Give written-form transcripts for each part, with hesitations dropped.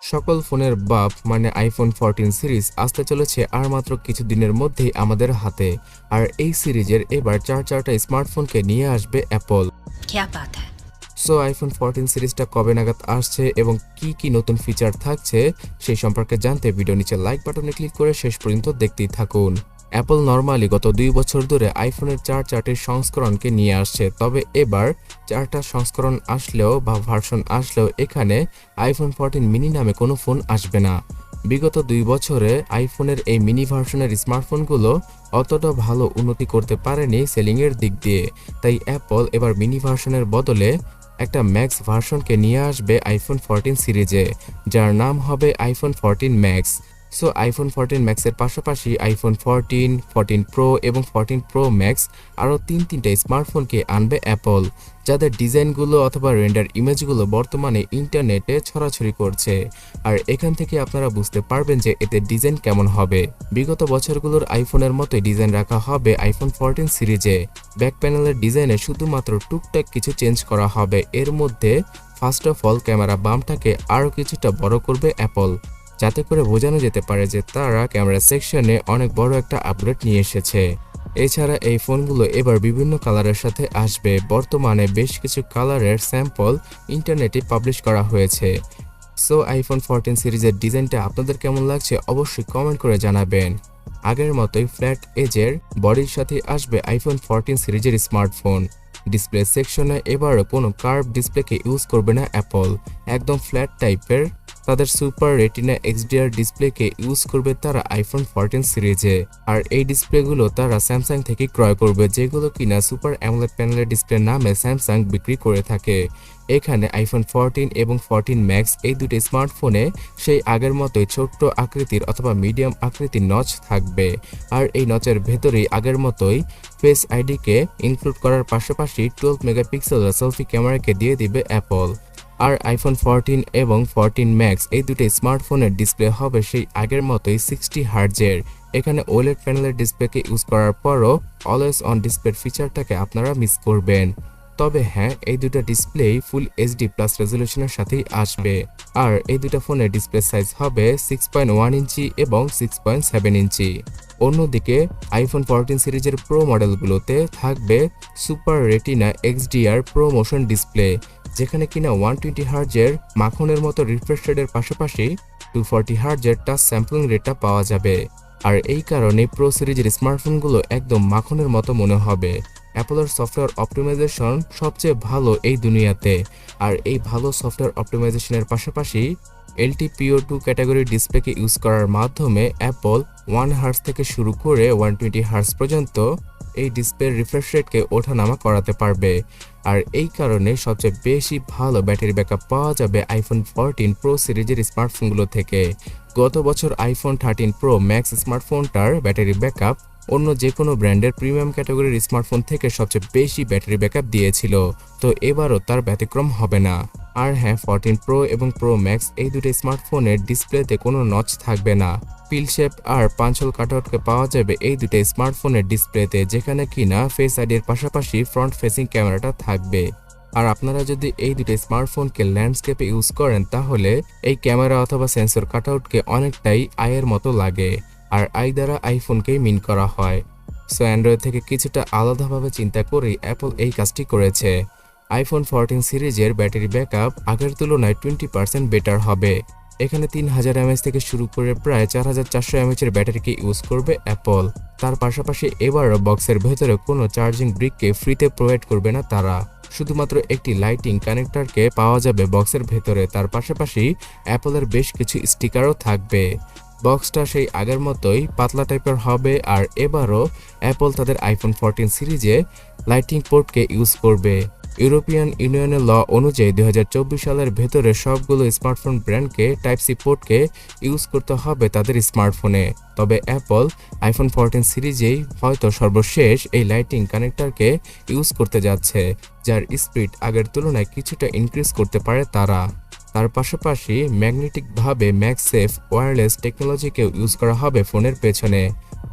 সকল ফোনের বাপ মানে আইফোন 14 সিরিজ আসতে চলেছে আর মাত্র কিছু দিনের মধ্যেই আমাদের হাতে। আর এই সিরিজের এবার চারটা স্মার্টফোনকে নিয়ে আসবে অ্যাপল। क्या बात है। সো আইফোন 14 সিরিজটা কবে নাগাদ আসছে এবং কি নতুন ফিচার থাকছে সেই সম্পর্কে জানতে ভিডিও নিচে লাইক বাটনে ক্লিক করে শেষ পর্যন্ত দেখতেই থাকুন। অ্যাপল নরমালি গত 2 বছর ধরে আইফোনের চারটির সংস্করণকে নিয়ে আসছে, তবে এবার চারটা সংস্করণ আসলেও বা ভার্সন আসলেও এখানে আইফোন 14 মিনি নামে কোনো ফোন আসবে না। বিগত 2 বছরে আইফোনের এই মিনি ভার্সনের স্মার্টফোনগুলো অতটা ভালো উন্নতি করতে পারেনি সেলিংয়ের দিক দিয়ে, তাই অ্যাপল এবার মিনি ভার্সনের বদলে একটা ম্যাক্স ভার্সনকে নিয়ে আসবে আইফোন 14 সিরিজে, যার নাম হবে আইফোন 14 ম্যাক্স। সো আইফোন 14 ম্যাক্সের পাশাপাশি আইফোন 14, 14 প্রো এবং 14 প্রো ম্যাক্স আরও তিনটা স্মার্টফোনকে আনবে অ্যাপল, যাদের ডিজাইনগুলো অথবা রেন্ডার ইমেজগুলো বর্তমানে ইন্টারনেটে ছড়াছড়ি করছে। আর এখান থেকে আপনারা বুঝতে পারবেন যে এতে ডিজাইন কেমন হবে। বিগত বছরগুলোর আইফোনের মতোই ডিজাইন রাখা হবে আইফোন 14 সিরিজে। ব্যাক প্যানেলের ডিজাইনে শুধুমাত্র টুকটাক কিছু চেঞ্জ করা হবে। এর মধ্যে ফার্স্ট অফ অল ক্যামেরা বামটাকে আরও কিছুটা বড় করবে অ্যাপল, যাতে করে বোঝানো যেতে পারে যে তারা ক্যামেরা সেকশনে অনেক বড় একটা আপগ্রেড নিয়ে এসেছে। এছাড়া এই ফোনগুলো এবার বিভিন্ন কালারের সাথে আসবে। বর্তমানে বেশ কিছু কালারের স্যাম্পল ইন্টারনেটে পাবলিশ করা হয়েছে। সো আইফোন 14 সিরিজের ডিজাইনটা আপনাদের কেমন লাগছে অবশ্যই কমেন্ট করে জানাবেন। আগের মতোই ফ্ল্যাট এজের বডির সাথে আসবে আইফোন 14 সিরিজের স্মার্টফোন। ডিসপ্লে সেকশনে এবারও কোনো কার্ভ ডিসপ্লেকে ইউজ করবে না অ্যাপল, একদম ফ্ল্যাট টাইপের তাদের সুপার রেটিনা XDR ডিসপ্লেকে ইউজ করবে তারা আইফোন 14 সিরিজে। আর এই ডিসপ্লেগুলো তারা স্যামসাং থেকে ক্রয় করবে, যেগুলো কিনা সুপার অ্যামোলেড প্যানেলের ডিসপ্লে নামে স্যামসাং বিক্রি করে থাকে। এখানে আইফোন 14 এবং 14 ম্যাক্স এই দুটি স্মার্টফোনে সেই আগের মতোই ছোট্ট আকৃতির অথবা মিডিয়াম আকৃতির নচ থাকবে। আর এই নচের ভেতরেই আগের মতোই ফেস আইডিকে ইনক্লুড করার পাশাপাশি 12 মেগাপিক্সেলের সেলফি ক্যামেরাকে দিয়ে দিবে অ্যাপল। আর আইফোন 14 এবং 14 ম্যাক্স এই দুটি স্মার্টফোনের ডিসপ্লে হবে সেই আগের মতোই 60 হার্টজের। এখানে ওলেড প্যানেলের ডিসপ্লেকে ইউজ করার পরও অলওয়েজ অন ডিসপ্লের ফিচারটাকে আপনারা মিস করবেন। তবে হ্যাঁ, এই দুটো ডিসপ্লেই ফুল এইচডি প্লাস রেজলিউশনের সাথেই আসবে। আর এই দুটো ফোনের ডিসপ্লে সাইজ হবে 6.1 ইঞ্চি এবং 6.7 ইঞ্চি। অন্যদিকে আইফোন 14 সিরিজের প্রো মডেলগুলোতে থাকবে super retina XDR pro motion display, যেখানে কিনা 120 হার্জের মাখনের মতো রিফ্রেশ রেটের পাশাপাশি 240 হার্জের টাচ স্যাম্পলিং রেটটা পাওয়া যাবে। আর এই কারণে প্রো সিরিজের স্মার্টফোনগুলো একদম মাখনের মতো মনে হবে। অ্যাপলের সফটওয়্যার অপটিমাইজেশন সবচেয়ে ভালো এই দুনিয়াতে। আর এই ভালো সফটওয়্যার অপটিমাইজেশনের পাশাপাশি LTPO2 ক্যাটাগরির ডিসপ্লেকে ইউজ করার মাধ্যমে অ্যাপল 1 হার্জ থেকে শুরু করে 120 হার্জ পর্যন্ত এই ডিসপ্লের রিফ্রেশ রেটকে ওঠানামা করাতে পারবে। আর এই কারণে সবচেয়ে বেশি ভালো ব্যাটারি ব্যাকআপ পাওয়া যাবে আইফোন 14 প্রো সিরিজের স্মার্টফোনগুলো থেকে। গত বছর আইফোন 13 প্রো ম্যাক্স স্মার্টফোনটার ব্যাটারি ব্যাকআপ অন্য যে কোনো ব্র্যান্ডের প্রিমিয়াম ক্যাটাগরির স্মার্টফোন থেকে সবচেয়ে বেশি ব্যাটারি ব্যাকআপ দিয়েছিল, তো এবারও তার ব্যতিক্রম হবে না। আর হ্যাঁ, 14 প্রো এবং প্রো ম্যাক্স এই দুটো স্মার্টফোনের ডিসপ্লেতে কোনো নচ থাকবে না। পিল শেপ আর পাঞ্চল কাটআউটকে পাওয়া যাবে এই দুটো স্মার্টফোনের ডিসপ্লেতে, যেখানে কিনা ফেস আইডির পাশাপাশি ফ্রন্ট ফেসিং ক্যামেরাটা থাকবে। আর আপনারা যদি এই দুটো স্মার্টফোনকে ল্যান্ডস্কেপে ইউজ করেন তাহলে এই ক্যামেরা অথবা সেন্সর কাটআউটকে অনেকটাই আইয়ের মতো লাগে, আর আই দ্বারা আইফোনকেই মিন করা হয়। সো অ্যান্ড্রয়েড থেকে কিছুটা আলাদাভাবে চিন্তা করেই অ্যাপল এই কাজটি করেছে। আইফোন 14 সিরিজের ব্যাটারি ব্যাকআপ আগের তুলনায় 20% বেটার হবে। এখানে 3000 mAh থেকে শুরু করে প্রায় 4400 mAh এর ব্যাটারিকে ইউজ করবে অ্যাপল। তার পাশাপাশি এবারও বক্সের ভেতরে কোনো চার্জিং ব্রিককে ফ্রিতে প্রোভাইড করবে না তারা, শুধুমাত্র একটি লাইটিং কানেক্টরকে পাওয়া যাবে বক্সের ভেতরে। তার পাশাপাশি অ্যাপলের বেশ কিছু স্টিকারও থাকবে। বক্সটা সেই আগের মতোই পাতলা টাইপের হবে। আর এবারও অ্যাপল তাদের আইফোন 14 সিরিজে লাইটিং পোর্টকে ইউজ করবে। ইউরোপিয়ান ইউনিয়নের ল অনুযায়ী 2024 সালের ভেতরে সবগুলো স্মার্টফোন ব্র্যান্ডকে টাইপ সি পোর্টকে ইউজ করতে হবে তাদের স্মার্টফোনে। তবে অ্যাপল আইফোন 14 সিরিজেই হয়তো সর্বশেষ এই লাইটিং কানেক্টরকে ইউজ করতে যাচ্ছে, যার স্পিড আগের তুলনায় কিছুটা ইনক্রিজ করতে পারে তারা। তার পাশাপাশি ম্যাগনেটিকভাবে ম্যাগসেফ ওয়্যারলেস টেকনোলজিকেও ইউজ করা হবে ফোনের পেছনে,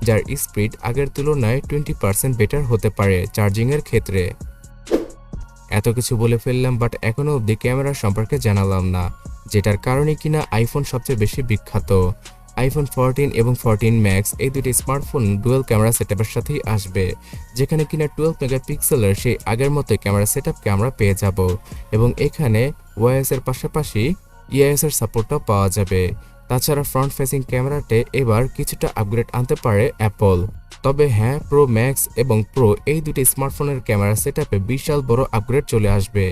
যার স্পিড আগের তুলনায় 20% বেটার হতে পারে চার্জিংয়ের ক্ষেত্রে। এত কিছু বলে ফেললাম, বাট এখনো অবধি ক্যামেরা সম্পর্কে জানালাম না, যেটার কারণে কিনা আইফোন সবচেয়ে বেশি বিখ্যাত। আইফোন 14 এবং 14 ম্যাক্স এই দুটি স্মার্টফোন ডুয়াল ক্যামেরা সেটআপের সাথেই আসবে, যেখানে কিনা 12 মেগাপিক্সেলের সেই আগের মতো ক্যামেরা সেটআপকে আমরা পেয়ে যাব, এবং এখানে ওআইএস এর পাশাপাশি ইআইএস এর সাপোর্টও পাওয়া যাবে। তাছাড়া ফ্রন্ট ফেসিং ক্যামেরাতে এবার কিছুটা আপগ্রেড আনতে পারে অ্যাপল। তবে হ্যাঁ, প্রো ম্যাক্স এবং প্রো এই দুটি স্মার্টফোনের ক্যামেরা সেটআপে বিশাল বড় আপগ্রেড চলে আসবে,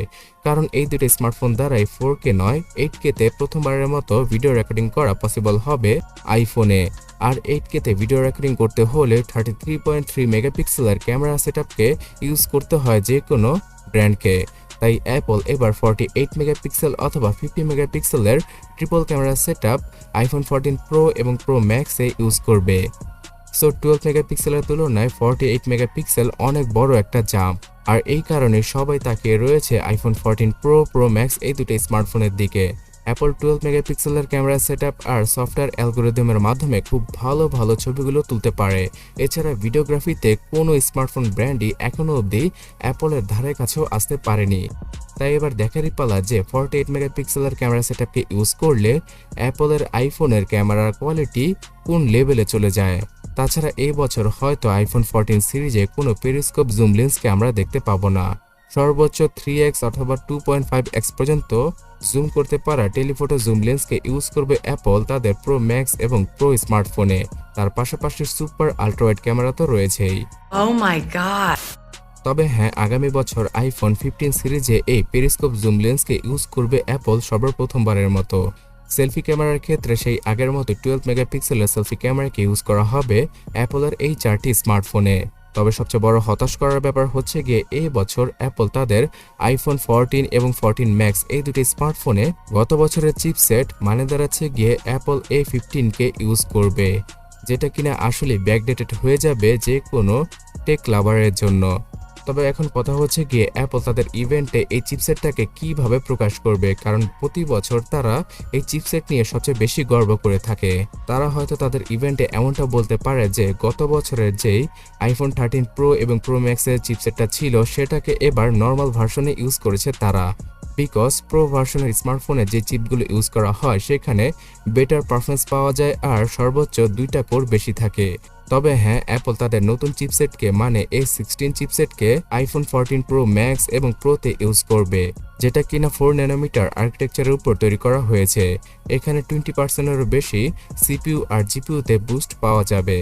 কারণ এই দুটি স্মার্টফোন দ্বারাই 4K নয় 8K তে প্রথমবারের মতো ভিডিও রেকর্ডিং করা পসিবল হবে আইফোনে। আর 8K তে ভিডিও রেকর্ডিং করতে হলে 33.3 মেগাপিক্সেলের ক্যামেরা সেটআপকে ইউজ করতে হয় যে কোনো ব্র্যান্ডকে। তাই অ্যাপল এবার 48 মেগাপিক্সেল অথবা 50 মেগাপিক্সেলের triple camera setup iPhone 14 pro এবং প্রো ম্যাক্সে ইউজ করবে। সো 12 মেগাপিক্সেলের তুলনায় 48 মেগাপিক্সেল অনেক বড় একটা জাম্প, আর এই কারণে সবাই তাকিয়ে রয়েছে আইফোন 14 প্রো, প্রো ম্যাক্স এই দুটো স্মার্টফোনের দিকে। অ্যাপল 12 মেগাপিক্সেলের ক্যামেরা সেটআপ আর সফটওয়্যার অ্যালগোরিদমের মাধ্যমে খুব ভালো ভালো ছবিগুলো তুলতে পারে। এছাড়া ভিডিওগ্রাফিতে কোনো স্মার্টফোন ব্র্যান্ডই এখনও অবধি অ্যাপলের ধারে কাছেও আসতে পারেনি। তাই এবার দেখারই পালা যে 48 মেগাপিক্সেলের ক্যামেরা সেটআপকে ইউজ করলে অ্যাপলের আইফোনের ক্যামেরার কোয়ালিটি কোন লেভেলে চলে যায়। তাছাড়া এই বছর হয়তো আইফোন 14 সিরিজে কোনো পেরিস্কোপ জুম লেন্সকে আমরা দেখতে পাবো না। সর্বোচ্চ 3x অথবা 2.5x পর্যন্ত জুম করতে পারা টেলিফোটো জুম লেন্সকে ইউজ করবে অ্যাপল তাদের প্রো ম্যাক্স এবং প্রো স্মার্টফোনে। তার পাশাপাশি সুপার আল্ট্রাওয়াইড ক্যামেরা তো রয়েছেই। Oh my god! তবে হ্যাঁ, আগামী বছর আইফোন 15 সিরিজে এই পেরিস্কোপ জুম লেন্সকে ইউজ করবে অ্যাপল সর্বপ্রথমবারের মতো। সেলফি ক্যামেরার ক্ষেত্রে সেই আগের মতো 12 মেগাপিক্সেলের সেলফি ক্যামেরাকে ইউজ করা হবে অ্যাপলের এই 4টি স্মার্টফোনে। তবে সবচেয়ে বড় হতাশ করার ব্যাপার হচ্ছে গিয়ে এই বছর অ্যাপল তাদের আইফোন 14 এবং 14 ম্যাক্স এই দুটি স্মার্টফোনে গত বছরের চিপসেট মানে দাঁড়াচ্ছে গিয়ে অ্যাপল A15কে ইউজ করবে, যেটা কিনা আসলে ব্যাকডেটেড হয়ে যাবে যে কোনো টেক লাভারের জন্য। তবে এখন কথা হচ্ছে গিয়ে অ্যাপল তাদের ইভেন্টে এই চিপসেটটাকে কিভাবে প্রকাশ করবে, কারণ প্রতি বছর তারা এই চিপসেট নিয়ে সবচেয়ে বেশি গর্ব করে থাকে। তারা হয়তো তাদের ইভেন্টে এমনটা বলতে পারে যে গত বছরের যেই আইফোন 13 প্রো এবং প্রো ম্যাক্সের চিপসেটটা ছিল সেটাকে এবার নর্মাল ভার্সনে ইউজ করেছে তারা, বিকজ প্রো ভার্সনের স্মার্টফোনে যে চিপগুলো ইউজ করা হয় সেখানে বেটার পারফরমেন্স পাওয়া যায় আর সর্বোচ্চ 2টা কোর বেশি থাকে। তবে হ্যাঁ, অ্যাপল তাদের নতুন চিপসেটকে মানে A16 চিপসেটকে আইফোন 14 প্রো ম্যাক্স এবং প্রোতে ইউজ করবে, যেটা কিনা 4 ন্যানোমিটার আর্কিটেকচারের উপর তৈরি করা হয়েছে। এখানে 20%-এরও বেশি সিপিইউ আর জিপিইউতে বুস্ট পাওয়া যাবে।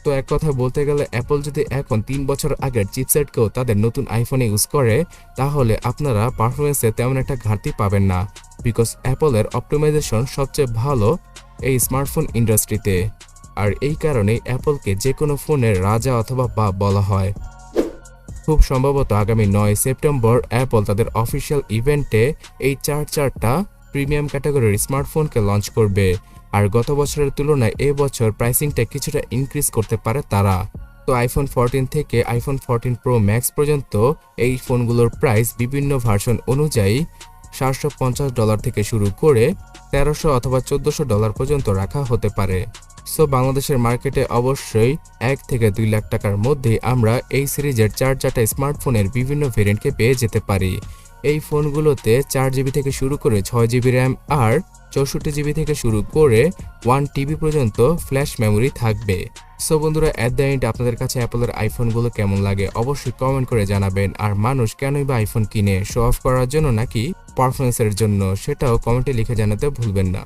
তো এক কথা বলতে গেলে অ্যাপল যদি এখন 3 বছর আগের চিপসেটকেও তাদের নতুন আইফোনে ইউজ করে তাহলে আপনারা পারফরমেন্সে তেমন একটা ঘাটতি পাবেন না, বিকজ অ্যাপলের অপটিমাইজেশন সবচেয়ে ভালো এই স্মার্টফোন ইন্ডাস্ট্রিতে। আর এই কারণেই অ্যাপলকে যে কোনো ফোনের রাজা অথবা বাপ বলা হয়। খুব সম্ভবত আগামী 9 সেপ্টেম্বর অ্যাপল তাদের অফিসিয়াল ইভেন্টে এই চারটা প্রিমিয়াম ক্যাটাগরির স্মার্টফোনকে লঞ্চ করবে। আর গত বছরের তুলনায় এবছর প্রাইসিংটা কিছুটা ইনক্রিজ করতে পারে তারা। তো আইফোন 14 থেকে আইফোন 14 প্রো ম্যাক্স পর্যন্ত এই ফোনগুলোর প্রাইস বিভিন্ন ভার্সন অনুযায়ী $750 থেকে শুরু করে $1300 অথবা $1400 পর্যন্ত রাখা হতে পারে। সো বাংলাদেশের মার্কেটে অবশ্যই 1 থেকে 2 লাখ টাকার মধ্যে আমরা এই সিরিজের চারটা স্মার্টফোনের বিভিন্ন ভেরিয়েন্টকে পেয়ে যেতে পারি। এই ফোনগুলোতে 4GB থেকে শুরু করে 6GB র্যাম আর 64GB থেকে শুরু করে 1TB পর্যন্ত ফ্ল্যাশ মেমোরি থাকবে। সো বন্ধুরা, অ্যাট দ্য এন্ড আপনাদের কাছে অ্যাপলের আইফোনগুলো কেমন লাগে অবশ্যই কমেন্ট করে জানাবেন। আর মানুষ কেনই বা আইফোন কিনে, শো অফ করার জন্য নাকি পারফরমেন্সের জন্য, সেটাও কমেন্টে লিখে জানাতে ভুলবেন না।